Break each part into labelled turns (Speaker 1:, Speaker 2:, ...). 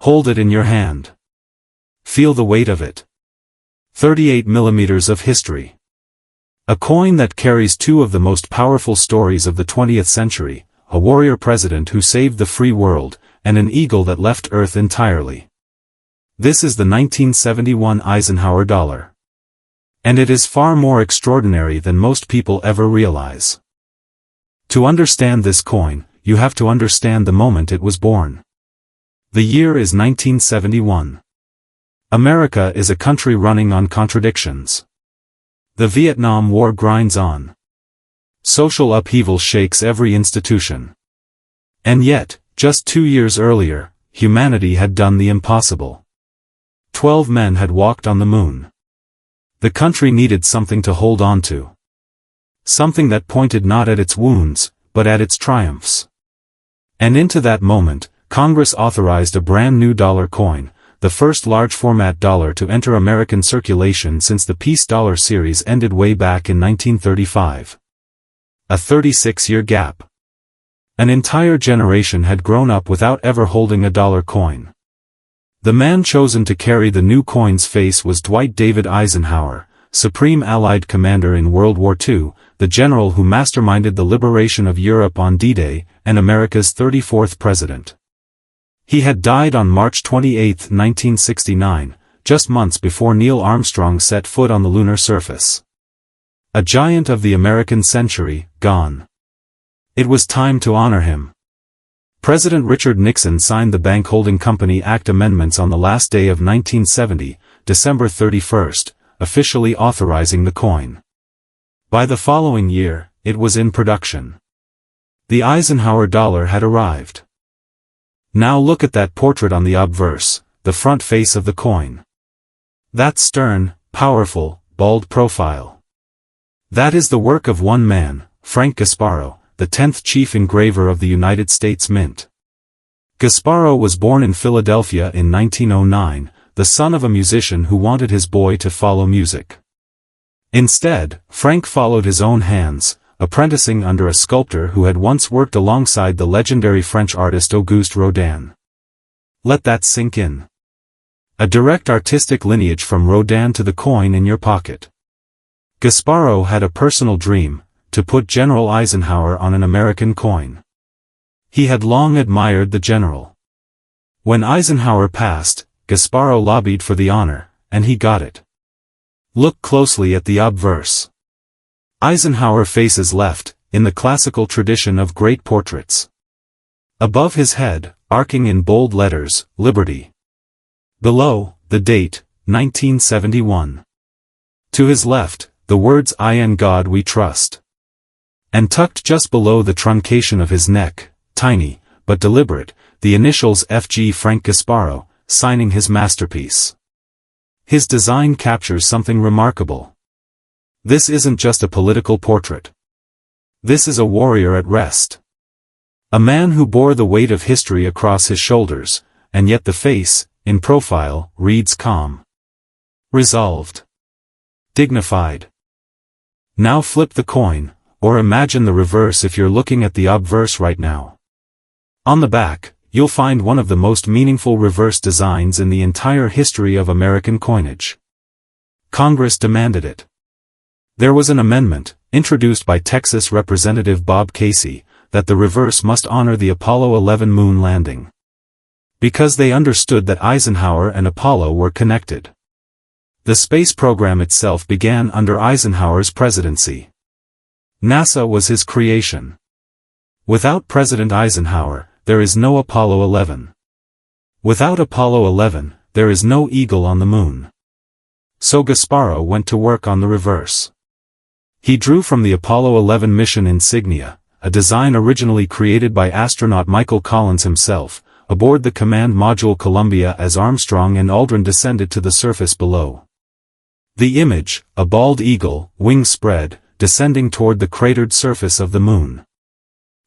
Speaker 1: Hold it in your hand. Feel the weight of it. 38 millimeters of history. A coin that carries two of the most powerful stories of the 20th century, a warrior president who saved the free world, and an eagle that left Earth entirely. This is the 1971 Eisenhower Dollar. And it is far more extraordinary than most people ever realize. To understand this coin, you have to understand the moment it was born. The year is 1971. America is a country running on contradictions. The Vietnam War grinds on. Social upheaval shakes every institution. And yet, just 2 years earlier, humanity had done the impossible. 12 men had walked on the moon. The country needed something to hold on to. Something that pointed not at its wounds, but at its triumphs. And into that moment, Congress authorized a brand new dollar coin, the first large-format dollar to enter American circulation since the Peace Dollar series ended way back in 1935. A 36-year gap. An entire generation had grown up without ever holding a dollar coin. The man chosen to carry the new coin's face was Dwight David Eisenhower, Supreme Allied Commander in World War II, the general who masterminded the liberation of Europe on D-Day, and America's 34th president. He had died on March 28, 1969, just months before Neil Armstrong set foot on the lunar surface. A giant of the American century, gone. It was time to honor him. President Richard Nixon signed the Bank Holding Company Act amendments on the last day of 1970, December 31st, officially authorizing the coin. By the following year, it was in production. The Eisenhower dollar had arrived. Now look at that portrait on the obverse, the front face of the coin. That stern, powerful, bald profile. That is the work of one man, Frank Gasparro, the 10th chief engraver of the United States Mint. Gasparro was born in Philadelphia in 1909, the son of a musician who wanted his boy to follow music. Instead, Frank followed his own hands, apprenticing under a sculptor who had once worked alongside the legendary French artist Auguste Rodin. Let that sink in. A direct artistic lineage from Rodin to the coin in your pocket. Gasparro had a personal dream, to put General Eisenhower on an American coin. He had long admired the general. When Eisenhower passed, Gasparro lobbied for the honor, and he got it. Look closely at the obverse. Eisenhower faces left, in the classical tradition of great portraits. Above his head, arcing in bold letters, Liberty. Below, the date, 1971. To his left, the words I and God we trust. And tucked just below the truncation of his neck, tiny, but deliberate, the initials F.G. Frank Gasparro, signing his masterpiece. His design captures something remarkable. This isn't just a political portrait. This is a warrior at rest. A man who bore the weight of history across his shoulders, and yet the face, in profile, reads calm. Resolved. Dignified. Now flip the coin, or imagine the reverse if you're looking at the obverse right now. On the back, you'll find one of the most meaningful reverse designs in the entire history of American coinage. Congress demanded it. There was an amendment, introduced by Texas Representative Bob Casey, that the reverse must honor the Apollo 11 moon landing. Because they understood that Eisenhower and Apollo were connected. The space program itself began under Eisenhower's presidency. NASA was his creation. Without President Eisenhower, there is no Apollo 11. Without Apollo 11, there is no eagle on the moon. So Gasparro went to work on the reverse. He drew from the Apollo 11 mission insignia, a design originally created by astronaut Michael Collins himself, aboard the command module Columbia as Armstrong and Aldrin descended to the surface below. The image, a bald eagle, wings spread, descending toward the cratered surface of the moon.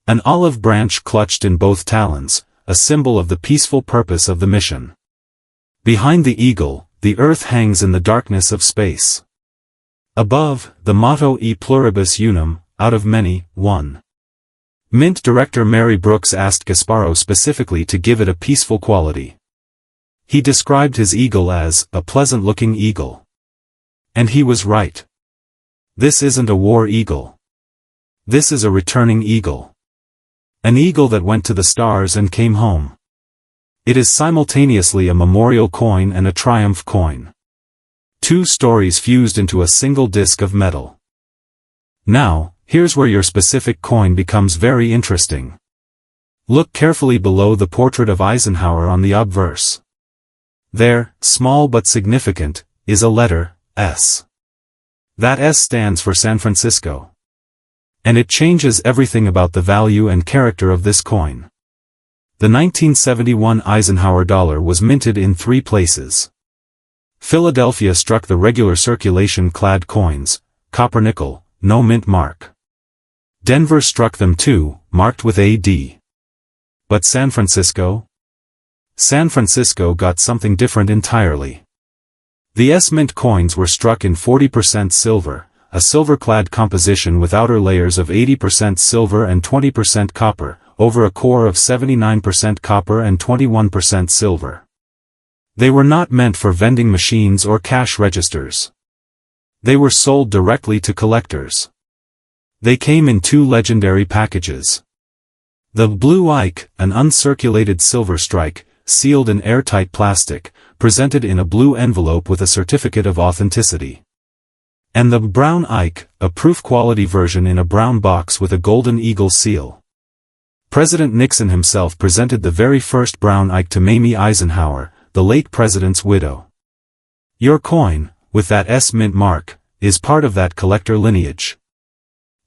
Speaker 1: An olive branch clutched in both talons, a symbol of the peaceful purpose of the mission. Behind the eagle, the Earth hangs in the darkness of space. Above, the motto E pluribus unum, out of many, one. Mint director Mary Brooks asked Gasparro specifically to give it a peaceful quality. He described his eagle as a pleasant-looking eagle. And he was right. This isn't a war eagle. This is a returning eagle. An eagle that went to the stars and came home. It is simultaneously a memorial coin and a triumph coin. Two stories fused into a single disc of metal. Now, here's where your specific coin becomes very interesting. Look carefully below the portrait of Eisenhower on the obverse. There, small but significant, is a letter, S. That S stands for San Francisco. And it changes everything about the value and character of this coin. The 1971 Eisenhower dollar was minted in 3 places. Philadelphia struck the regular circulation-clad coins, copper-nickel, no mint mark. Denver struck them too, marked with AD. But San Francisco? San Francisco got something different entirely. The S-mint coins were struck in 40% silver, a silver-clad composition with outer layers of 80% silver and 20% copper, over a core of 79% copper and 21% silver. They were not meant for vending machines or cash registers. They were sold directly to collectors. They came in 2 legendary packages. The Blue Ike, an uncirculated silver strike, sealed in airtight plastic, presented in a blue envelope with a certificate of authenticity. And the Brown Ike, a proof-quality version in a brown box with a golden eagle seal. President Nixon himself presented the very first Brown Ike to Mamie Eisenhower, the late president's widow. Your coin, with that S mint mark, is part of that collector lineage.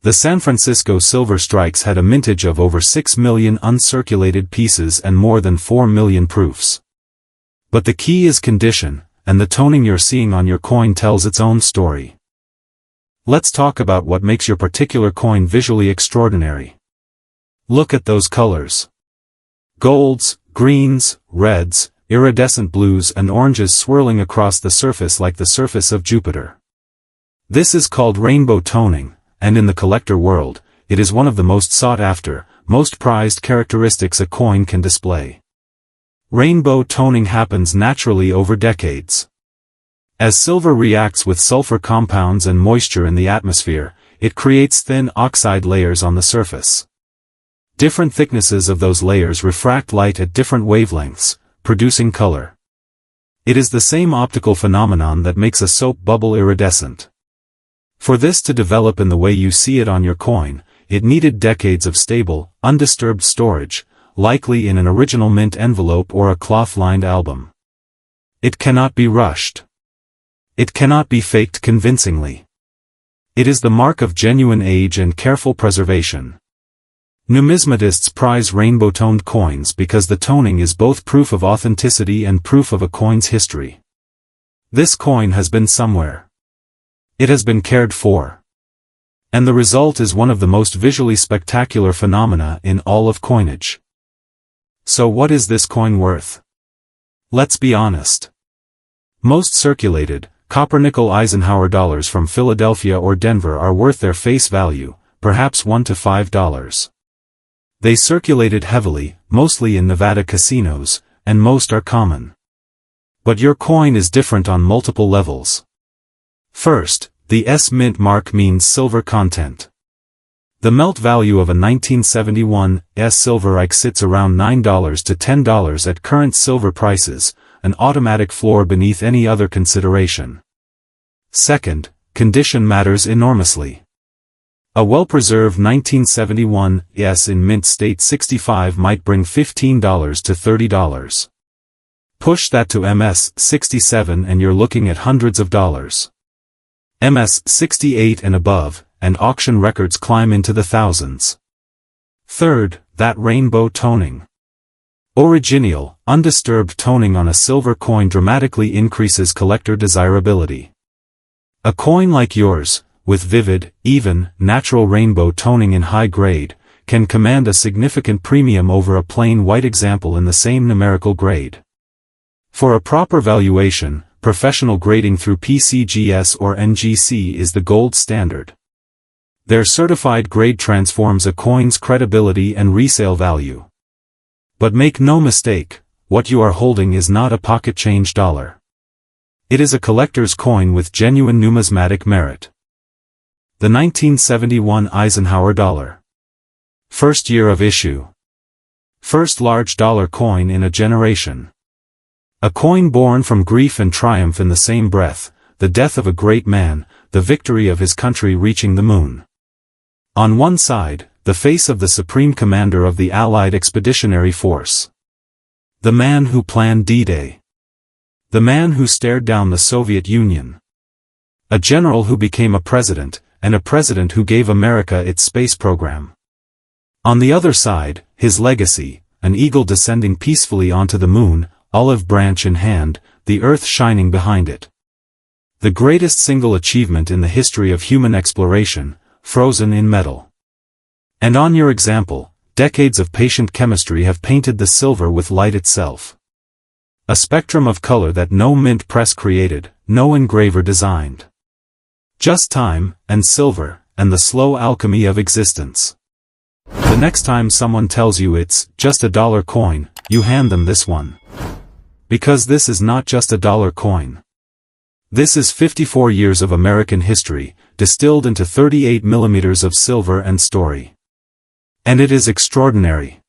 Speaker 1: The San Francisco silver strikes had a mintage of over 6 million uncirculated pieces and more than 4 million proofs. But the key is condition, and the toning you're seeing on your coin tells its own story. Let's talk about what makes your particular coin visually extraordinary. Look at those colors. Golds, greens, reds, iridescent blues and oranges swirling across the surface like the surface of Jupiter. This is called rainbow toning, and in the collector world, it is one of the most sought-after, most prized characteristics a coin can display. Rainbow toning happens naturally over decades. As silver reacts with sulfur compounds and moisture in the atmosphere, it creates thin oxide layers on the surface. Different thicknesses of those layers refract light at different wavelengths, producing color. It is the same optical phenomenon that makes a soap bubble iridescent. For this to develop in the way you see it on your coin, it needed decades of stable, undisturbed storage, likely in an original mint envelope or a cloth-lined album. It cannot be rushed. It cannot be faked convincingly. It is the mark of genuine age and careful preservation. Numismatists prize rainbow-toned coins because the toning is both proof of authenticity and proof of a coin's history. This coin has been somewhere. It has been cared for. And the result is one of the most visually spectacular phenomena in all of coinage. So what is this coin worth? Let's be honest. Most circulated, copper-nickel Eisenhower dollars from Philadelphia or Denver are worth their face value, perhaps $1 to $5. They circulated heavily, mostly in Nevada casinos, and most are common. But your coin is different on multiple levels. First, the S mint mark means silver content. The melt value of a 1971 S Silver Ike sits around $9 to $10 at current silver prices, an automatic floor beneath any other consideration. Second, condition matters enormously. A well-preserved 1971 S in mint state 65 might bring $15 to $30. Push that to MS 67 and you're looking at hundreds of dollars. MS 68 and above, and auction records climb into the thousands. Third, that rainbow toning. Original, undisturbed toning on a silver coin dramatically increases collector desirability. A coin like yours, with vivid, even, natural rainbow toning in high grade, can command a significant premium over a plain white example in the same numerical grade. For a proper valuation, professional grading through PCGS or NGC is the gold standard. Their certified grade transforms a coin's credibility and resale value. But make no mistake, what you are holding is not a pocket change dollar. It is a collector's coin with genuine numismatic merit. The 1971 Eisenhower Dollar. First year of issue. First large dollar coin in a generation. A coin born from grief and triumph in the same breath, the death of a great man, the victory of his country reaching the moon. On one side, the face of the supreme commander of the Allied Expeditionary Force. The man who planned D-Day. The man who stared down the Soviet Union. A general who became a president, and a president who gave America its space program. On the other side, his legacy, an eagle descending peacefully onto the moon, olive branch in hand, the earth shining behind it. The greatest single achievement in the history of human exploration, frozen in metal. And on your example, decades of patient chemistry have painted the silver with light itself. A spectrum of color that no mint press created, no engraver designed. Just time, and silver, and the slow alchemy of existence. The next time someone tells you it's just a dollar coin, you hand them this one. Because this is not just a dollar coin. This is 54 years of American history, distilled into 38 millimeters of silver and story. And it is extraordinary.